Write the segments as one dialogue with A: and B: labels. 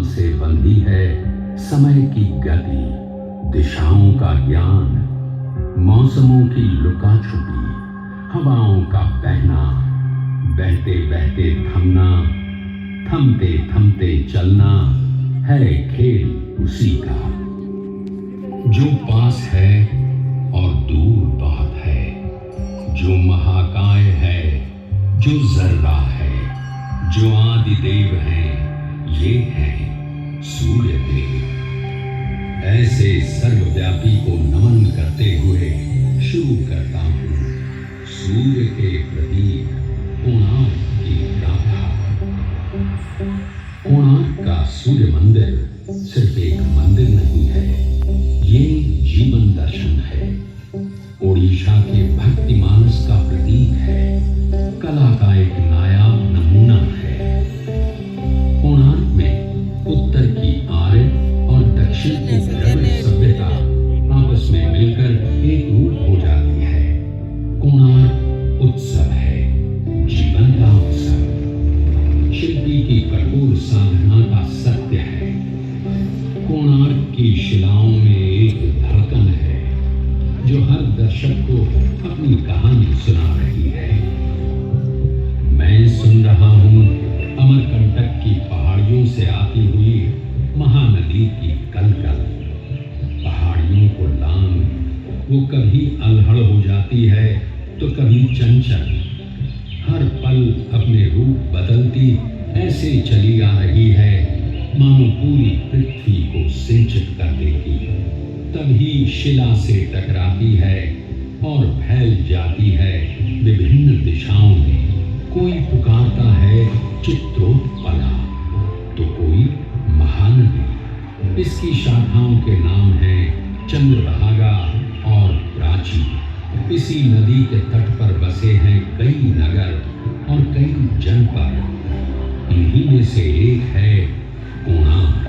A: से बंधी है समय की गति, दिशाओं का ज्ञान, मौसमों की लुका छुपी, हवाओं का बहना, बहते बहते थमना, थमते थमते चलना है खेल उसी का। जो पास है और दूर बहुत है, जो महाकाय है, जो जर्रा है, जो आदि देव हैं, ये हैं सूर्य देव। ऐसे सर्वव्यापी को नमन करते हुए शुरू करता हूँ सूर्य के प्रतीक कोणार्क की गाथा। कोणार्क का सूर्य मंदिर सिर्फ एक मंदिर नहीं है, ये जीवन दर्शन है, ओडिशा के भक्ति मानस का प्रतीक है, कला का एक नायाब नमूना है। कोणार्क में उत्तर की आर्य और दक्षिण की द्रविड़ सभ्यता आपस में मिलकर एक रूप हो जाती है। कोणार्क उत्सव है, जीवन का उत्सव, शिल्पी की कठोर साधना का सत्य है। कोणार्क की शिलाओं में एक धड़कन है जो हर दर्शक को अपनी कहानी सुना रही है। मैं सुन रहा हूँ अमरकंटक की पहाड़ियों से आती हुई महानदी की कलकल। पहाड़ियों को लांघ वो कभी अलहड़ हो जाती है तो कभी चंचल, हर पल अपने रूप बदलती ऐसे चली आ रही है मानो पूरी पृथ्वी को सिंचित कर देगी। तभी शिला से टकराती है और फैल जाती है विभिन्न दिशाओं में। कोई पुकारता है चित्रोत्पला तो कोई महानदी। इसकी शाखाओं के नाम हैं चंद्रभागा और प्राची। इसी नदी के तट पर बसे हैं कई नगर और कई जनपद। इन्हीं में से एक है कोणार्क।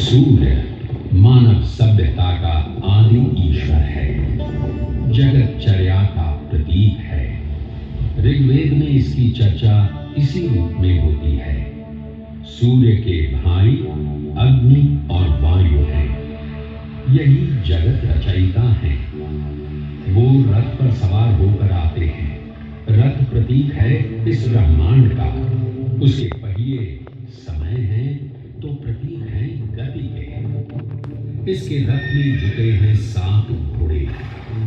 A: सूर्य मानव सभ्यता का आदि ईश्वर है, जगतचर्या का प्रतीक है। ऋग्वेद में इसकी चर्चा इसी रूप में होती है। सूर्य के भाई अग्नि और वायु हैं, यही जगत रचयिता हैं। वो रथ पर सवार होकर आते हैं। रथ प्रतीक है इस ब्रह्मांड का। उसके पहिए समय हैं तो प्रतीक हैं गति के। इसके रथ में जुटे हैं 7 घोड़े,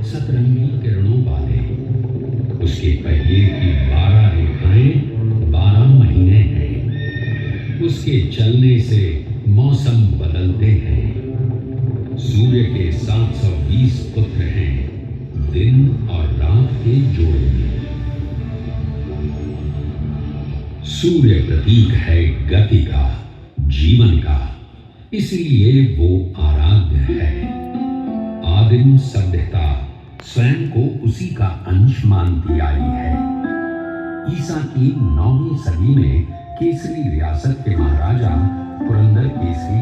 A: सतरंगी किरणों वाले। उसके पहिए की 12 रेखाएं 12 महीने हैं। उसके चलने से मौसम बदलते हैं। सूर्य के 720 पुत्र हैं, दिन और रात के जोड़े में। सूर्य प्रतीक है गति का, जीवन का, इसलिए वो आराध्य है। आदिम सभ्यता स्वयं को उसी का अंश मानती आई है। ईसा की 9वीं सदी में केसरी रियासत के महाराजा पुरंदर केसरी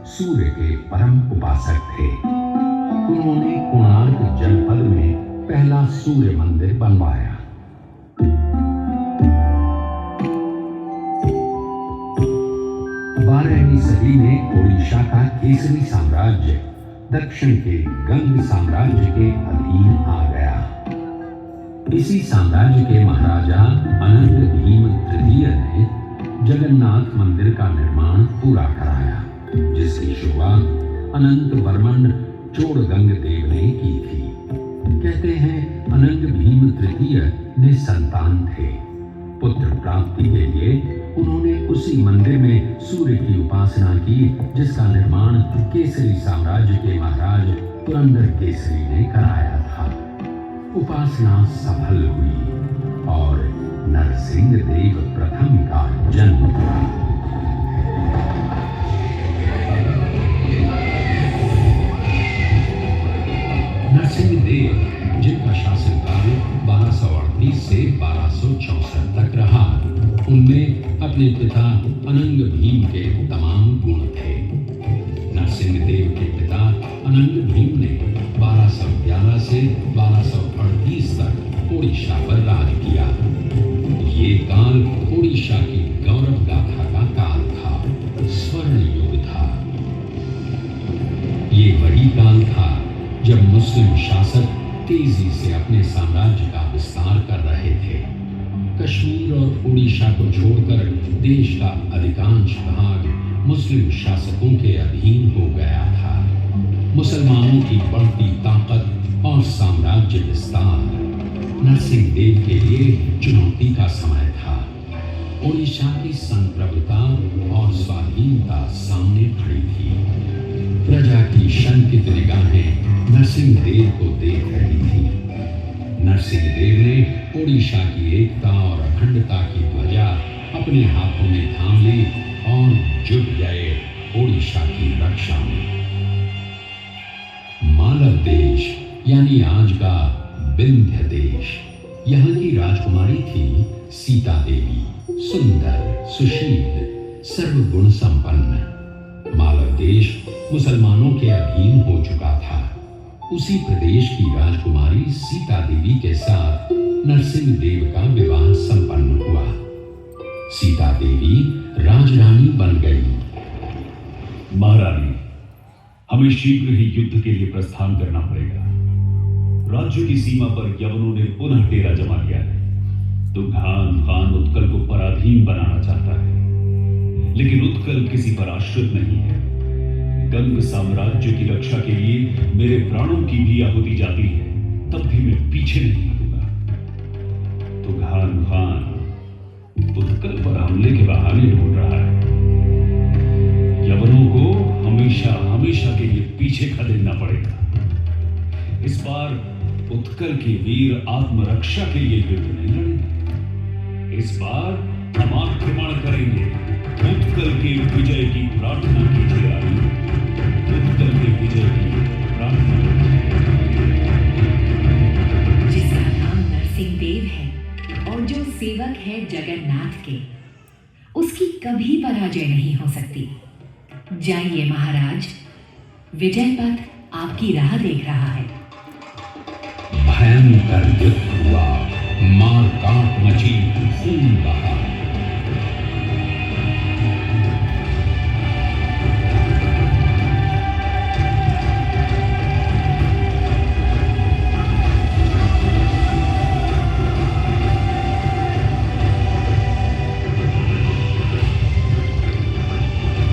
A: सूर्य के परम उपासक थे। उन्होंने कोणार्क जनपद में पहला सूर्य मंदिर बनवाया। 12वीं सदी में ओडिशा का केसरी साम्राज्य दक्षिण के गंग साम्राज्य के अधीन आ गया। इसी साम्राज्य के महाराजा अनंत भीम तृतीय ने जगन्नाथ मंदिर का निर्माण पूरा कराया, जिसकी शुरुआत अनंत वर्मन चोड़गंग देव ने की थी। कहते हैं अनंत भीम तृतीय निसंतान थे। पुत्र प्राप्ति के लिए उन्होंने उसी मंदिर में सूर्य की उपासना की, जिसका निर्माण केसरी साम्राज्य के महाराज पुरंदर केसरी ने कराया था। उपासना सफल हुई और नरसिंह देव प्रथम का जन्म हुआ। नरसिंह देव, जिनका शासनकाल 1238 से 1264 तक रहा, उनमें अपने पिता अनंग भीम के तमाम गुण थे। नरसिंहदेव के पिता अनंग भीम ने 1211 से 1238 तक ओडिशा पर राज किया। ये काल ओडिशा की गौरव गाथा का काल था, स्वर्ण युग था। ये वही काल था जब मुस्लिम शासक तेजी से अपने साम्राज्य का विस्तार कर रहे थे। कश्मीर और ओडिशा को छोड़कर देश का अधिकांश भाग मुस्लिम शासकों के अधीन हो गया था। मुसलमानों की बढ़ती ताकत और साम्राज्य विस्तार नरसिंहदेव के लिए चुनौती का समय था। ओडिशा की संप्रभुता और स्वाधीनता सामने खड़ी थी। प्रजा की शंकित निगाहें नरसिंहदेव को देख रही थी। नरसिंहदेव ने ओडिशा की एकता और अखंडता की ध्वजा अपने हाथों में थाम ली और जुट गए ओडिशा की रक्षा में। मालव देश यानी आज का विंध्य देश, यहाँ की राजकुमारी थी सीता देवी, सुंदर, सुशील, सर्वगुण संपन्न। मालव देश मुसलमानों के अधीन हो चुका था। उसी प्रदेश की राजकुमारी सीता देवी के साथ नरसिंहदेव का विवाह संपन्न हुआ। सीता देवी राजरानी बन गई।
B: महारानी, हमें शीघ्र ही युद्ध के लिए प्रस्थान करना पड़ेगा। राज्य की सीमा पर यवनों ने पुनः डेरा जमा लिया है। तुघान खान उत्कल को पराधीन बनाना चाहता है, लेकिन उत्कल किसी पर आश्रित नहीं है। गंग साम्राज्य की रक्षा के लिए मेरे प्राणों की भी आहुति जाती है, तब भी मैं पीछे नहीं हटूंगा। तुघान खान उत्कल पर हमले के बहाने ढूंढ रहा है। यवनों को हमेशा हमेशा के लिए पीछे खदेड़ना पड़ेगा। इस बार उत्कल के वीर आत्मरक्षा के लिए युद्ध नहीं लड़ेंगे। इस बार हम आक्रमण करेंगे। उत्कल के विजय की प्रार्थना कीजिए रानी, उत्कल के विजय की प्रार्थना।
C: जिसका नाम नरसिंहदेव है और जो सेवक है जगन्नाथ के, उसकी कभी पराजय नहीं हो सकती। जाइए महाराज, विजय पथ आपकी राह देख रहा है।
A: भयंकर युद्ध हुआ, मार काट मची, खून बहा।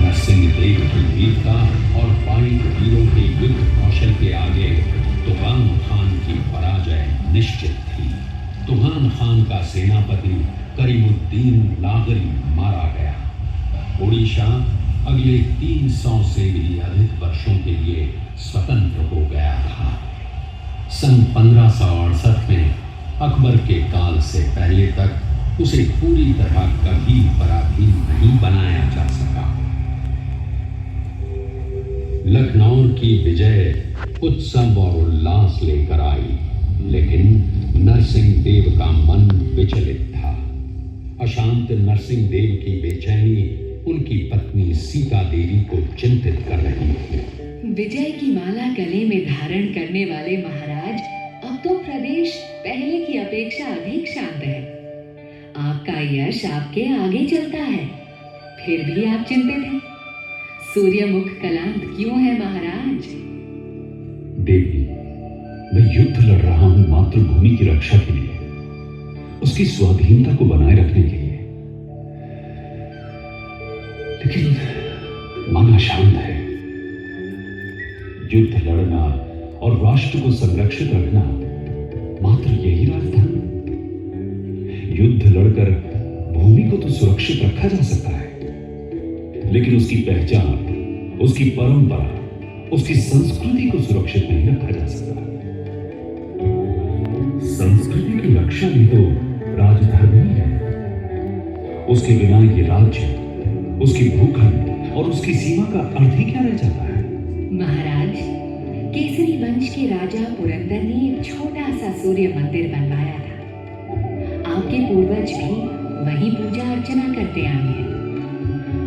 A: नरसिंहदेव की वीरता और पाइक वीरों के युद्ध कौशल के आगे तुगान खान की पराजय निश्चित थी। तुगान खान का सेनापति करीमुद्दीन लागरी मारा गया। ओडिशा अगले 300 से भी अधिक वर्षों के लिए स्वतंत्र हो गया था। सन 1568 में अकबर के काल से पहले तक उसे पूरी तरह कभी पराधीन नहीं बनाया जा सका। लखनऊ की विजय उत्सव और उल्लास लेकर आई, लेकिन नरसिंहदेव का मन विचलित था। अशांत नरसिंहदेव की बेचैनी उनकी पत्नी सीता देवी को चिंतित कर रही थी।
C: विजय की माला गले में धारण करने वाले महाराज, अब तो प्रदेश पहले की अपेक्षा अधिक शांत है। आपका यश आपके आगे चलता है, फिर भी आप चिंतित हैं। सूर्यमुख कलांत क्यों है महाराज?
B: देवी, मैं युद्ध लड़ रहा हूं मातृभूमि की रक्षा के लिए, उसकी स्वाधीनता को बनाए रखने के लिए, लेकिन मन अशांत है। युद्ध लड़ना और राष्ट्र को संरक्षित रखना मात्र यही राजधर्म। युद्ध लड़कर भूमि को तो सुरक्षित रखा जा सकता है, लेकिन उसकी पहचान, उसकी परंपरा, उसकी संस्कृति को सुरक्षित नहीं रखा जा सकता। संस्कृति की रक्षा भी तो राजधर्म ही है। उसके बिना ये राज्य, उसकी भूखंड और उसकी सीमा का अर्थ ही क्या रह जाता है?
C: महाराज, केसरी वंश के राजा पुरंदर ने एक छोटा सा सूर्य मंदिर बनवाया था। आपके पूर्वज भी वही पूजा अर्चना करते आए हैं।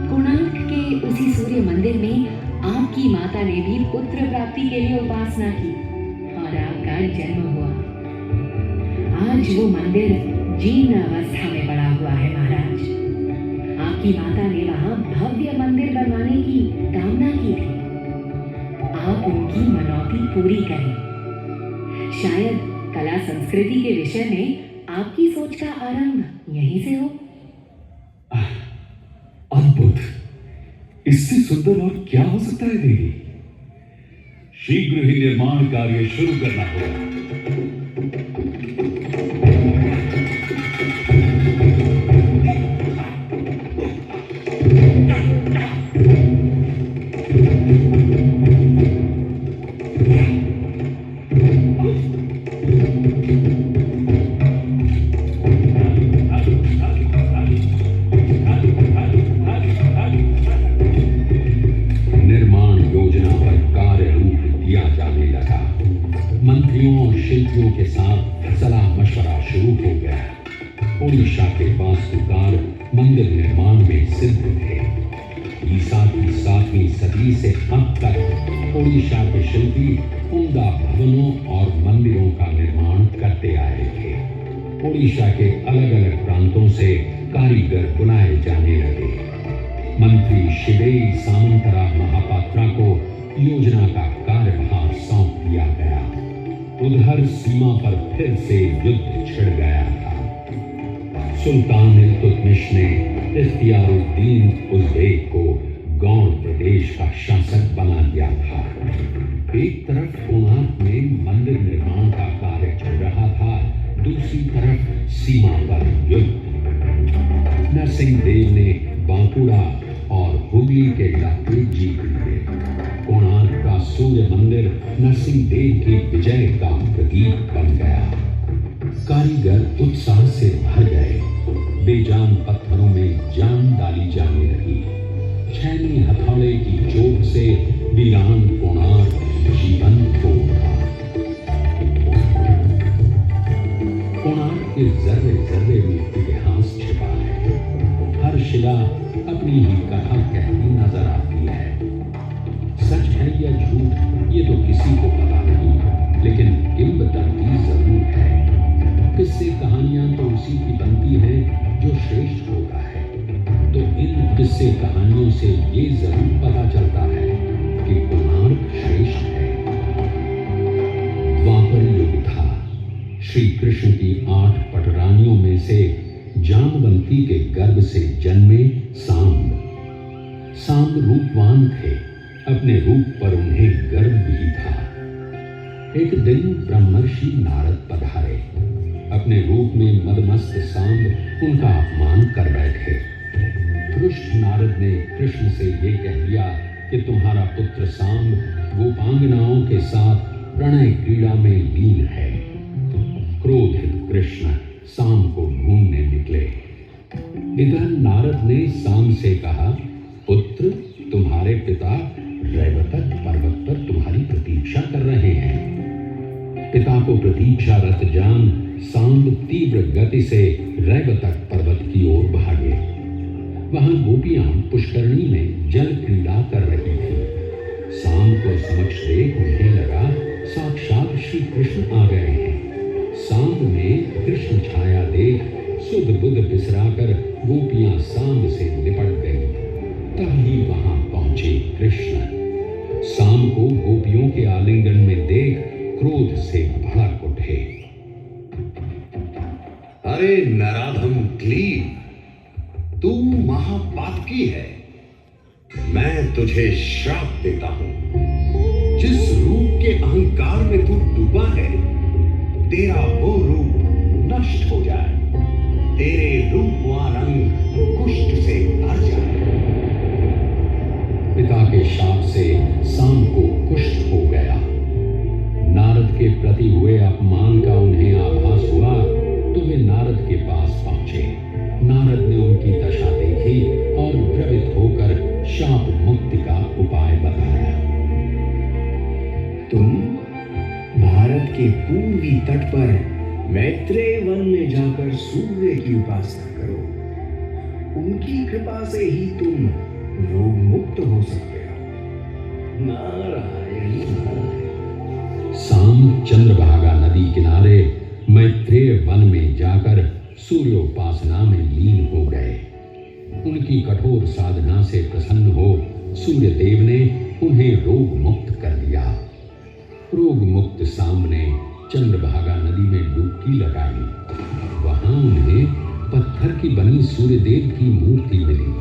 C: कोणार्क के उसी सूर्य मंदिर में आपकी आपकी माता ने भी पुत्र प्राप्ति के लिए उपासना की और आपका जन्म हुआ। आज वो मंदिर जीर्ण अवस्था में पड़ा हुआ है महाराज। आपकी माता ने वहां भव्य मंदिर बनवाने की कामना की थी। आप उनकी मनौती पूरी करें। शायद कला संस्कृति के विषय में आपकी सोच का आरंभ यहीं से हो।
B: अद्भुत! इससे सुंदर और क्या हो सकता है देवी? शीघ्र ही निर्माण कार्य शुरू करना होगा।
A: निर्माण योजना पर कार्य रूप दिया जाने लगा। मंत्रियों और शिल्पियों के साथ सलाह मशवरा शुरू हो गया। ओडिशा के वास्तुकार मंदिर निर्माण में सिद्ध थे। ईसा की 7वीं सदी से अब तक ओडिशा के शिल्पी उम्दा भवनों और मंदिरों का निर्माण करते आए थे। ओडिशा के अलग अलग प्रांतों से कारीगर बुलाए जाने लगे। मंत्री शिवेई सामंतरा महापात्रा को योजना का कार्यभार सौंप दिया गया। उधर सीमा पर फिर से युद्ध छिड़ गया था। सुल्तान इल्तुतमिश ने इख्तियारुद्दीन उज़्बेक को गौड़ प्रदेश का शासक बना दिया था। एक तरफ कोणार्क में मंदिर निर्माण का कार्य चल रहा था, दूसरी तरफ सीमा पर युद्ध। नरसिंह देव ने बांकुड़ा और हुगली के इलाके जीत लिए। कोणार्क का सूर्य मंदिर नरसिंह देव की विजय का प्रतीक बन गया। कारीगर उत्साह से भर गए। बेजान पत्थरों में जान डाली जाने लगी। छैनी हथौड़े की चोट से वीरान कोणार्क जीवंत हो उठा। कोणार्क के जर्रे जर्रे में इतिहास छिपा है। हर शिला अपनी ही कथा कहती नजर आती है। सच है या झूठ ये तो किसी को पता नहीं, लेकिन किंवदंती जरूर है। किस्से कहानियां तो उसी की बनती हैं जो श्रेष्ठ होता है। तो इन किस्से कहानियों से ये जरूर पता चलता है कि कोणार्क श्रेष्ठ है। द्वापर युग था। श्री कृष्ण की 8 पटरानियों में से जामवंती के गर्भ से जन्मे सांब। सांब रूपवान थे। अपने रूप पर उन्हें गर्व भी था। एक दिन ब्रह्मर्षि नारद पधारे। अपने रूप में मदमस्त सांब उनका अपमान कर बैठे। रुष्ट नारद ने कृष्ण से ये कह दिया कि तुम्हारा पुत्र सांब गोपांगनाओं के साथ प्रणय क्रीड़ा में लीन है। क्रोधित कृष्ण सांब को ढूंढने निकले। इधर नारद ने सांब से कहा, पुत्र, तुम्हारे पिता रैवतक पर्वत पर तुम्हारी प्रतीक्षा कर रहे हैं। पिता को प्रतीक्षारत जान सांब तीव्र गति से रैवतक पर्वत की ओर भागे। वहां गोपियां पुष्करणी में जल क्रीड़ा कर रही थी। सांब को समक्ष देख उन्हें लगा साक्षात श्री कृष्ण आ गए हैं। सांब ने कृष्ण छाया देख सुध बुध बिसराकर गोपियां सांब से लिपट गईं। तभी वहां पहुंचे कृष्ण। सांब को गोपियों के आलिंगन में देख क्रोध से भड़क उठे।
D: अरे नराधम क्लीब, तू महापातकी है। मैं तुझे श्राप देता हूं। जिस रूप के अहंकार में तू डूबा है, तेरा वो रूप नष्ट हो जाए। तेरे रूपवान अंग कुष्ठ से भर जाए।
A: पिता के शाप से सांब को कुष्ठ हो गया। नारद के प्रति हुए अपमान का उन्हें आभास हुआ तो वे नारद के पास पहुंचे। नारद ने उनकी दशा देखी और द्रवित होकर शाप मुक्ति का उपाय बताया।
E: तुम भारत के पूर्वी तट पर मैत्रेय वन में जाकर सूर्य की उपासना करो। उनकी कृपा से ही तुम रोग मुक्त हो सकते हो। नारायण नारायण।
A: शाम चंद्रभागा नदी किनारे मैत्रेय वन में जाकर सूर्योपासना में लीन हो गए। उनकी कठोर साधना से प्रसन्न हो सूर्य देव ने उन्हें रोग मुक्त कर दिया। रोग मुक्त शाम ने चंद्रभागा नदी में डुबकी लगाई। वहां उन्हें पत्थर की बनी सूर्यदेव की मूर्ति मिली।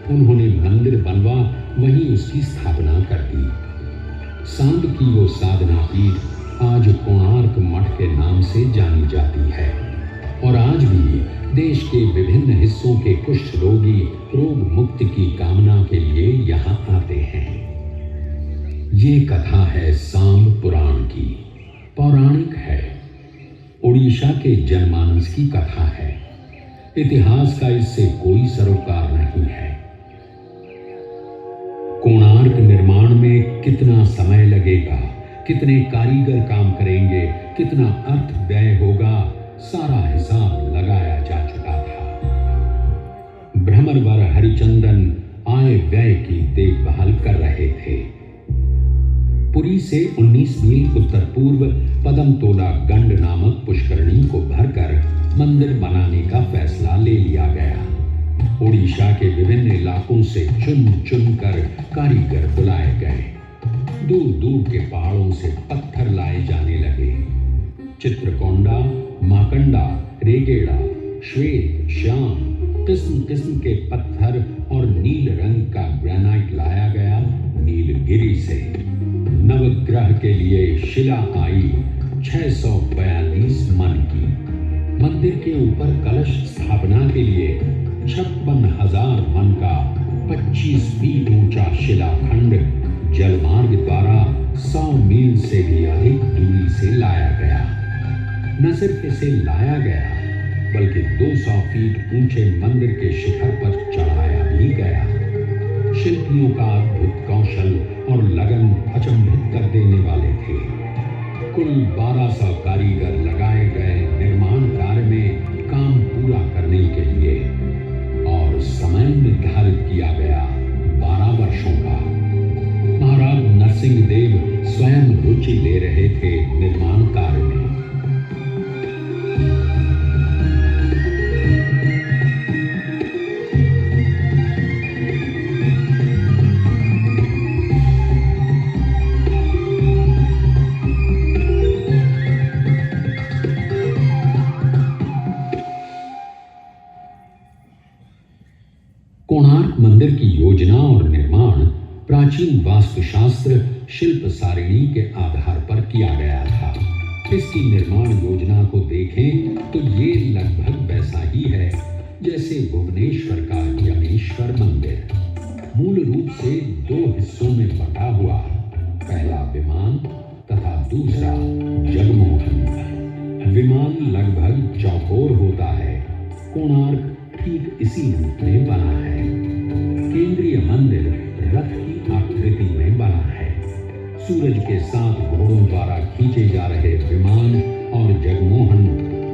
A: उन्होंने मंदिर बनवा वहीं उसकी स्थापना कर दी। सांब की वो साधना पीठ आज कोणार्क मठ के नाम से जानी जाती है और आज भी देश के विभिन्न हिस्सों के कुष्ठ रोगी रोग मुक्ति की कामना के लिए यहाँ आते हैं। ये कथा है सांब पुराण की, पौराणिक है। उड़ीसा के जनमानस की कथा है। इतिहास का इससे कोई सरोकार नहीं है। कोणार्क निर्माण में कितना समय लगेगा, कितने कारीगर काम करेंगे, कितना अर्थ व्यय होगा, सारा हिसाब लगाया जा चुका था। भ्रमरवर हरिचंदन आय व्यय की देखभाल कर रहे थे। पुरी से 19 मील उत्तर पूर्व पदमतोला गंड नामक पुष्करणी को भरकर मंदिर बनाने का फैसला ले लिया गया। उड़ीसा के विभिन्न इलाकों से चुन चुन कर कारीगर बुलाए गए। दूर दूर के पहाड़ों से पत्थर लाए जाने लगे। चित्रकोंडा, माकंडा, रेगेड़ा, श्वेत, श्याम किस्म किस्म के पत्थर और नील रंग का ग्रेनाइट लाया गया नीलगिरी से। नवग्रह के लिए शिला आई 642 मन की। मंदिर के ऊपर कलश स्थापना के लिए 56,000 मन का 25 फीट ऊंचा शिलाखंड जलमार्ग द्वारा 100 मील से भी अधिक दूरी से लाया गया। न सिर्फ इसे लाया गया बल्कि 200 फीट ऊंचे मंदिर के शिखर पर चढ़ाया भी गया। शिल्पियों का अद्भुत कौशल और लगन अचंभित कर देने वाले थे। कुल 1200 कारीगर लगाए गए निर्माण कार्य में काम पूरा करने के लिए और समय निर्धारित किया गया 12 वर्षों का। महाराज नरसिंह देव स्वयं रुचि ले रहे थे निर्माण कार्य में। कोणार्क मंदिर की योजना और निर्माण प्राचीन वास्तुशास्त्र शिल्प सारिणी के आधार पर किया गया था। इसकी निर्माण योजना को देखें तो ये लगभग वैसा ही है जैसे भुवनेश्वर का यमेश्वर मंदिर। मूल रूप से 2 हिस्सों में बटा हुआ, पहला विमान तथा दूसरा जगमोहन। विमान लगभग चौकोर होता है। कोणार्क ठीक इसी रूप में बना है। केंद्रीय मंदिर रथ की आकृति में बना है। सूरज के 7 घोड़ों द्वारा खींचे जा रहे विमान और जगमोहन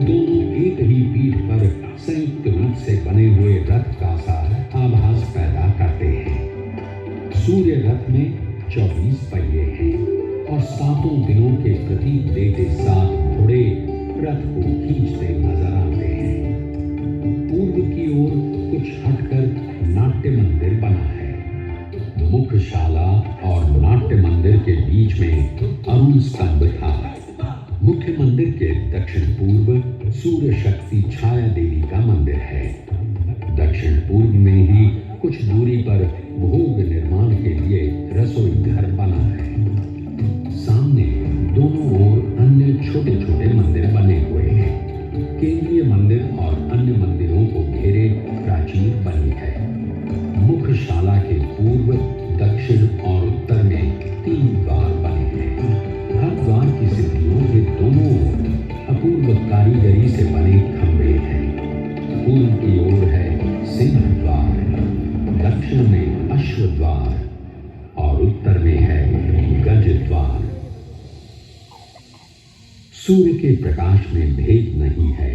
A: दोनों एक ही पीठ पर संयुक्त रूप से बने हुए रथ का सा आभास पैदा करते हैं। सूर्य रथ में 24 पहिए हैं और 7 दिनों के प्रतीक देते 7 घोड़े रथ को खींचते नजर आते हैं। पूर्व की ओर कुछ हटकर नाट्य मंदिर बना है। मुख्यशाला और नाट्य मंदिर के बीच में अरुण स्तंभ था। मुख्य मंदिर के दक्षिण पूर्व सूर्य शक्ति छाया देवी का मंदिर है। दक्षिण पूर्व में ही कुछ दूरी पर भोग निर्माण के लिए रसोई घर बना है। सामने दोनों ओर अन्य छोटे छोटे मंदिर बने हुए हैं। केंद्रीय मंदिर और अन्य मंदिरों को घेरे प्राचीर बनी है। मुख्यशाला के पूर्व, दक्षिण और उत्तर में 3 द्वार बने हैं। हर द्वार की सीढ़ियों के दोनों ओर अपूर्व कारीगरी से बने खंभे हैं। पूर्व की ओर है सिंह द्वार, दक्षिण में अश्व द्वार और उत्तर में है गज द्वार। सूर्य के प्रकाश में भेद नहीं है।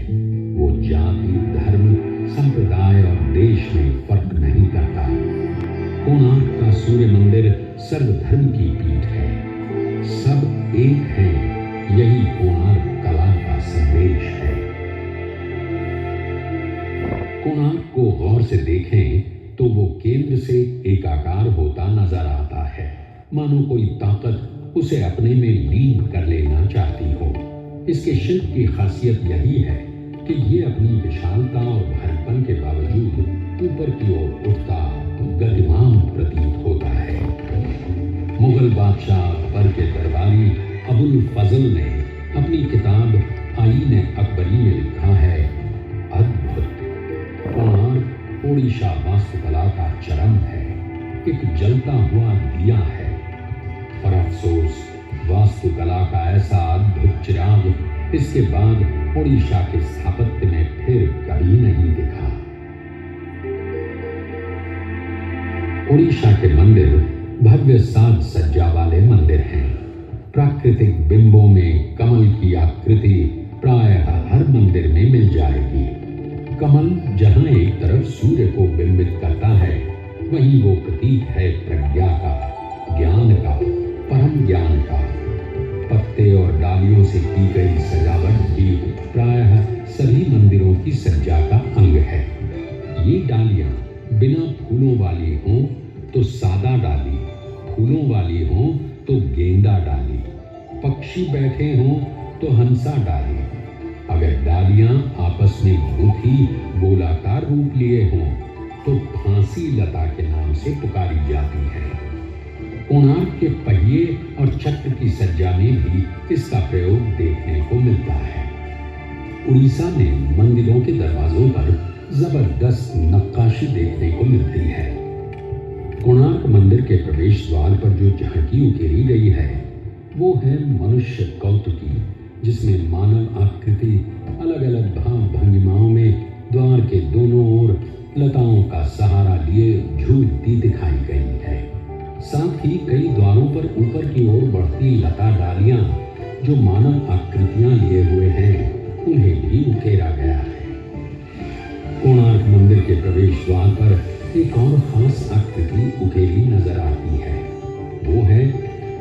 A: वो जाति, धर्म, संप्रदाय और देश में फर्क नहीं करता। कोणार्क का सूर्य मंदिर सर्वधर्म की पीठ है। सब एक हैं, यही कोणार्क कला का संदेश है। कोणार्क को गौर से देखें तो वो केंद्र से एकाकार होता नजर आता है, मानो कोई ताकत उसे अपने में लीन कर लेना चाहती हो। इसके शिल्प की खासियत यही है कि ये अपनी विशालता और भारीपन के बावजूद ऊपर की ओर उठता गतिमान प्रतीत होता है। मुगल बादशाह अकबर के दरबारी अबुल फजल ने अपनी किताब आईन अकबरी में लिखा है, अद्भुत कोणार्क ओडिशा वास्तुकला का चरम है, एक जलता हुआ दिया है। पर अफसोस वास्तुकला का ऐसा अद्भुत चिराग इसके बाद ओडिशा के स्थापत्य में फिर कभी नहीं दिखा। ओडिशा के मंदिर भव्य साज सज्जा वाले मंदिर हैं। प्राकृतिक बिंबों में कमल की आकृति प्रायः हर मंदिर में मिल जाएगी। कमल जहां एक तरफ सूर्य को बिंबित करता है, वहीं वो प्रतीक है प्रज्ञा का, ज्ञान का, परम ज्ञान का। पत्ते और डालियों से की गई सजावट भी प्रायः सभी मंदिरों की सज्जा का अंग है। ये डालियां बिना फूलों वाली हों तो सादा डाली, फूलों वाली हों तो गेंदा डाली, पक्षी बैठे हों तो हंसा डाली। अगर डालियां आपस में गूंथी गोलाकार रूप लिए हों तो फांसी लता के नाम से पुकारी जाती है। कोणार्क के पहिए और चक्र की सज्जा में भी इसका प्रयोग देखने को मिलता है। उड़ीसा में मंदिरों के दरवाजों पर जबरदस्त नक्काशी देखने को मिलती है। कोणार्क मंदिर के प्रवेश द्वार पर जो झांकी उकेरी गई है, वो है मनुष्य कौतुकी, जिसमें मानव आकृति अलग अलग भाव भंगिमाओं में द्वार के दोनों ओर लताओं का सहारा लिए झूलती दिखाई गई है। साथ ही कई द्वारों पर ऊपर की ओर बढ़ती लता डालियां जो मानव आकृतियां लिए हुए हैं, उन्हें भी उकेरा गया है। कोणार्क मंदिर के प्रवेश द्वार पर एक और खास आकृति उकेरी नजर आती है। वो है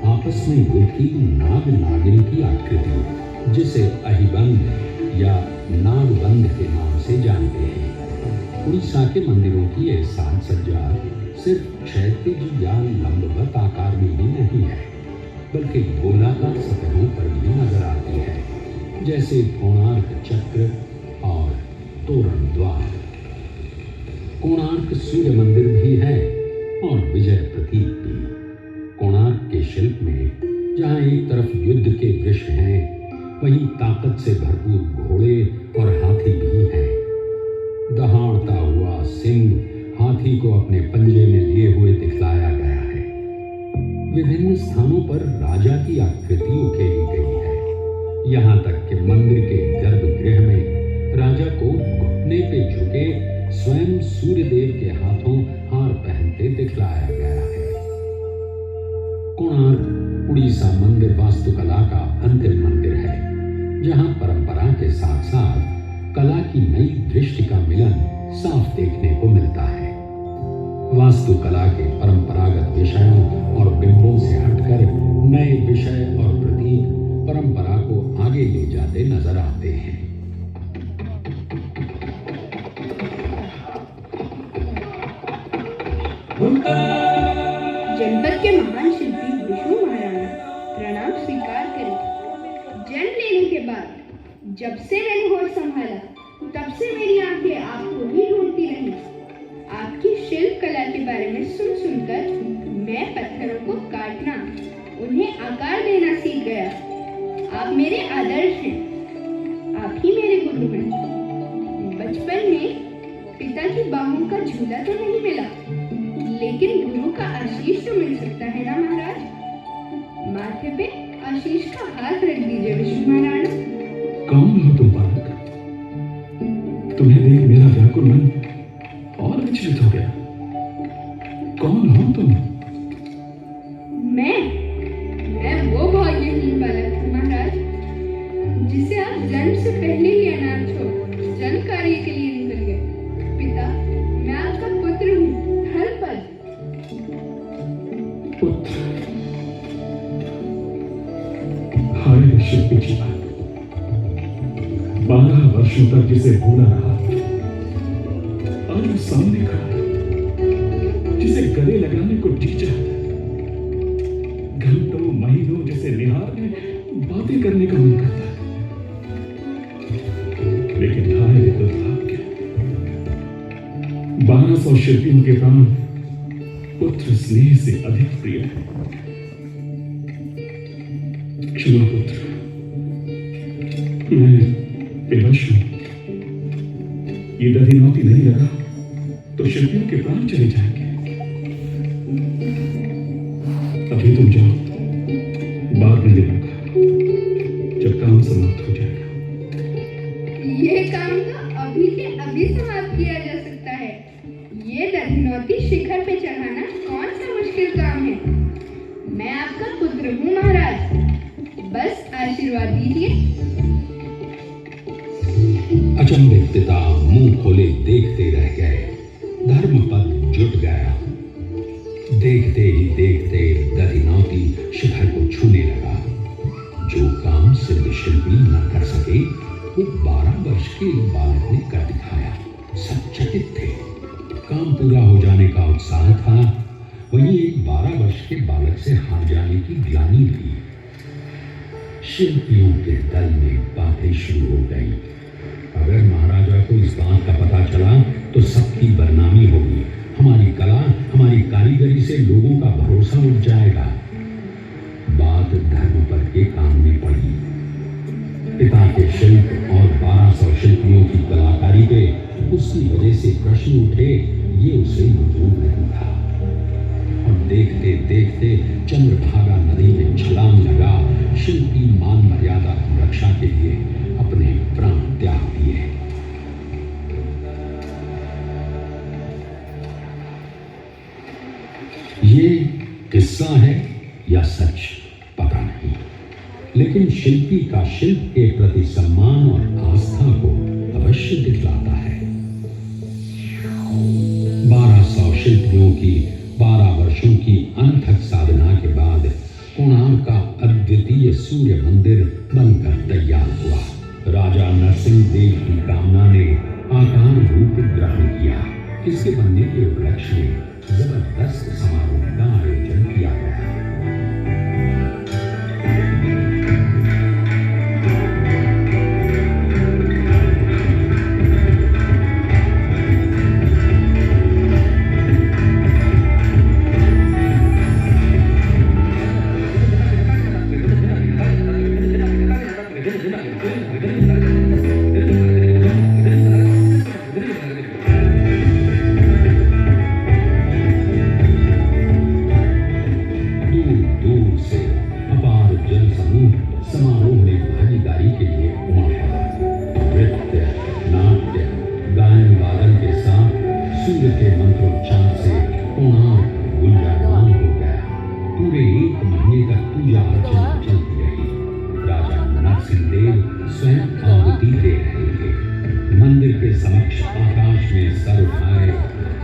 A: आपस में गुथी नाग नागिन की आकृति, जिसे अहिबंध या नागबंध के नाम से जानते हैं। उड़ीसा के मंदिरों की यह साज सज्जा सिर्फ क्षैतिज या लंबवत आकार में ही नहीं है, बल्कि गोलाकार सतहों पर भी नजर आती है, जैसे कोणार्क चक्र और तोरण द्वार। कोणार्क सूर्य मंदिर भी है और विजय प्रतीक भी। कोणार्क के शिल्प में जहां एक तरफ युद्ध के वृक्ष हैं, वहीं ताकत से भरपूर घोड़े और हाथी भी हैं। दहाड़ता हुआ सिंह हाथी को अपने पंजे में लिए हुए दिखलाया गया है। विभिन्न स्थानों पर राजा की आकृति उकेरी गई है। यहाँ तक कि मंदिर के गर्भगृह में राजा को घुटने पे झुके स्वयं सूर्यदेव के हाथों हार पहनते दिखलाया गया है। कोणार्क उड़ीसा मंदिर वास्तुकला का अंतिम मंदिर है, जहां परंपरा के साथ साथ कला की नई दृष्टि का मिलन साफ देखने को मिलता है। वास्तुकला के परंपरागत विषयों और बिंबों से हटकर नए विषय और प्रतीक परंपरा को आगे ले जाते नजर आते हैं।
F: जनपद के महान शिल्पी विष्णु महाराणा प्रणाम स्वीकार करें। जन्म लेने के बाद जब से मैंने होश संभाला, तब से मेरी आंखें आपको ही ढूंढती रही। आपकी शिल्प कला के बारे में सुनकर मैं पत्थरों को काटना, उन्हें आकार देना सीख गया। आप मेरे आदर्श हैं, आप ही मेरे गुरु हैं। बचपन में पिता की बाहों का झूला तो नहीं मिला, लेकिन गुरु का आशीष तो मिल सकता है ना महाराज। माथे पे आशीष का हाथ रख दीजिए विष्णु महाराणा।
B: कौन हो तुम बालक? तुम्हें देख मेरा व्याकुल मन और विचलित हो गया। कौन हो तुम?
F: मैं वो भाग्यहीन बालक हूँ महाराज, जिसे आप जन्म से पहले ही अनाथ हो जन कार्य के लिए निकल गए। पिता, मैं आपका पुत्र हूँ, धर्मपद।
B: शिल्पी जीवन 12 वर्षों तक जिसे भूला रहा, आज वो सामने खड़ा है, जिसे गले लगाने को जी चाहता है, घंटों महीनों जिसे निहारने बातें करने का मन करता है। लेकिन हाय रे दुर्भाग्य, 1200 शिल्पियों के प्राण पुत्र स्नेह से अधिक प्रिय है। क्षमा पुत्र, मैं विवश हूं। ये दधिनौती नहीं लगा तो शिल्पियों के प्राण चले जाएंगे। अभी तुम जाओ, बाद में देखूंगा जब काम समाप्त हो जाएगा।
F: ये काम तो अभी के अभी समाप्त किया जा सकता है। ये दधिनौती शिखर पे चढ़ाना कौन सा मुश्किल काम है। मैं आपका पुत्र हूँ महाराज, बस आशीर्वाद दीजिए।
A: अचंभित पिता मुंह खोले देखते रह गए। धर्मपद जुट गया। देखते ही देखते दधिनौती शिखर को छूने लगा। जो काम सिर्फ शिल्पी न कर सके वो 12 वर्ष के एक बालक ने कर दिखाया। सब चकित थे। काम पूरा हो जाने का उत्साह था, वहीं एक 12 वर्ष के बालक से हार जाने की ग्लानि थी। शिल्पियों के दल में बातें शुरू हो गई। अगर महाराजा को इस बात का पता चला तो सबकी बदनामी होगी। हमारी कला, हमारी कारीगरी से लोगों का भरोसा उठ जाएगा। बात धर्मपद के कान में पड़ी। पिता के शिल्प और 1200 शिल्पियों की कलाकारी पे उसकी वजह से प्रश्न उठे, ये उसे मंजूर नहीं था। और देखते देखते चंद्रभागा नदी में छलांग लगा। शिल्पी मान मर्यादा की रक्षा के लिए अपने प्राण त्याग दिए। ये किस्सा है या सच पता नहीं, लेकिन शिल्पी का शिल्प के प्रति सम्मान और आस्था को अवश्य दिखलाता है। 1200 शिल्पियों की 12 वर्षों की अनथक साधना के बाद कोणार्क का अद्वितीय सूर्य मंदिर बनकर तैयार हुआ। राजा नरसिंह देव की कामना ने आकार रूप ग्रहण किया। इसके बनने के उपलक्ष्य में जबरदस्त समारोह का आयोजन किया गया।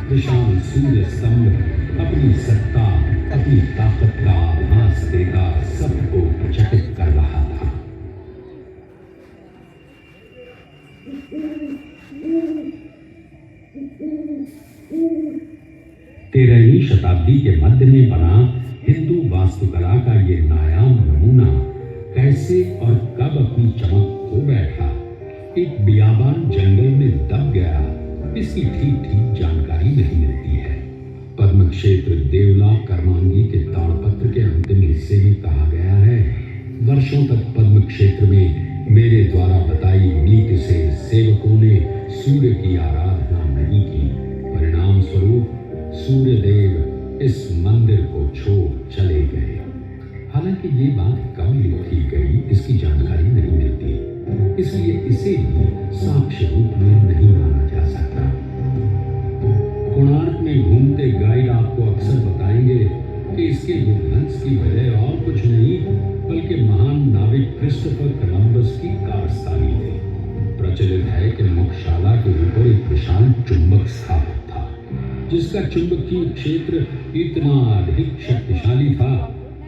A: विशाल सूर्य स्तंभ अपनी सत्ता, अपनी ताकत का आभास देता सबको चकित कर रहा था। तेरहवीं शताब्दी के मध्य में बना हिंदू वास्तुकला का ये नायाब नमूना कैसे और कब अपनी चमक खो बैठा, एक बियाबान जंगल में दब गया, इसकी ठीक जानकारी नहीं मिलती है। पद्म क्षेत्र देवला कर्मांगी के ताड़पत्र के अंतिम हिस्से में कहा गया है, वर्षों तक पद्म क्षेत्र में मेरे द्वारा बताई नीति से सेवकों ने सूर्य की आराधना नहीं की। परिणाम स्वरूप सूर्य देव इस मंदिर को छोड़ चले गए। हालांकि ये बात कब लिखी गई इसकी जानकारी नहीं मिलती, इसलिए इसे भी साक्ष्य रूप में नहीं माना जा सकता। कोणार्क में घूमते गाइड आपको अक्सर बताएंगे कि इसके विध्वंस की वजह और कुछ नहीं बल्कि महान नाविक क्रिस्टोफर कोलंबस की कारस्तानी थी। प्रचलित है कि मुख्यशाला के ऊपर एक विशाल चुंबक स्थापित था, जिसका चुंबकीय क्षेत्र इतना अधिक शक्तिशाली था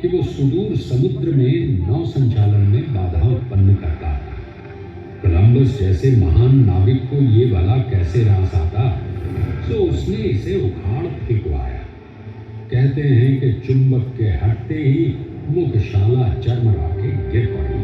A: कि कि वो सुदूर समुद्र में नौ संचालन में बाधा उत्पन्न करता था। कोलंबस जैसे महान नाविक को ये भला कैसे रास आता, तो उसने इसे उखाड़ फेंकवाया। कहते हैं कि चुंबक के हटते ही मुखशाला चरमरा के गिर पड़ी।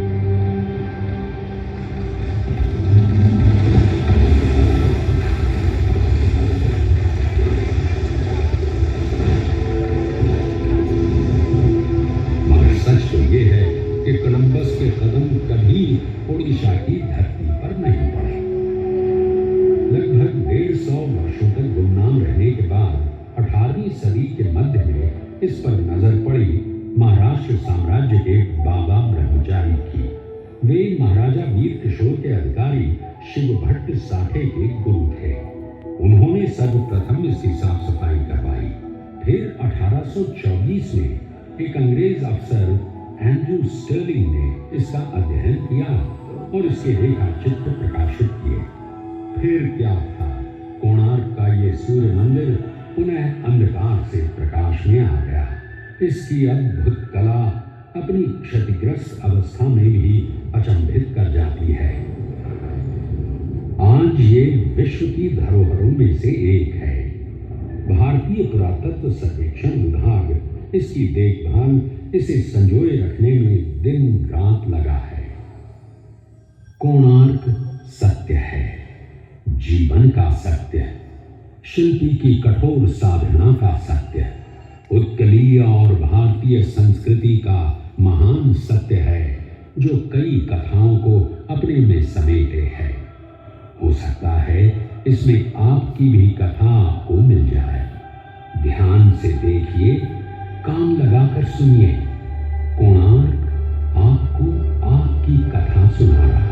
A: मगर सच तो ये है कि कोलंबस के कदम कभी ओडिशा की धरती पर नहीं पड़े। लगभग 150 वर्षों तक गुमनाम रहने के बाद 18वीं सदी के मध्य में इस पर नजर पड़ी महाराष्ट्र साम्राज्य के बाबा ब्रह्मचारी की। वे महाराजा वीर किशोर के अधिकारी शिव भट्ट साठे के गुरु थे। उन्होंने सर्वप्रथम इसकी साफ सफाई करवाई। फिर 1824 में एक अंग्रेज अफसर एंड्रू स्टर्लिंग ने इसका अध्ययन किया और इसके रेखा चित्र प्रकाशित किए। फिर क्या था, कोणार्क का ये सूर्य मंदिर पुनः अंधकार से प्रकाश में आ गया। इसकी अद्भुत कला अपनी क्षतिग्रस्त अवस्था में भी अचंभित कर जाती है। आज ये विश्व की धरोहरों में से एक है। भारतीय पुरातत्व सर्वेक्षण विभाग इसकी देखभाल, इसे संजोए रखने में दिन रात लगा है। कोणार्क सत्य है, जीवन का सत्य, शिल्पी की कठोर साधना का सत्य, उत्कलीय और भारतीय संस्कृति का महान सत्य है, जो कई कथाओं को अपने में समेटे है। हो सकता है इसमें आपकी भी कथा आपको मिल जाए। ध्यान से देखिए, कान लगाकर सुनिए। कोणार्क आपको आपकी कथा सुना रहा है।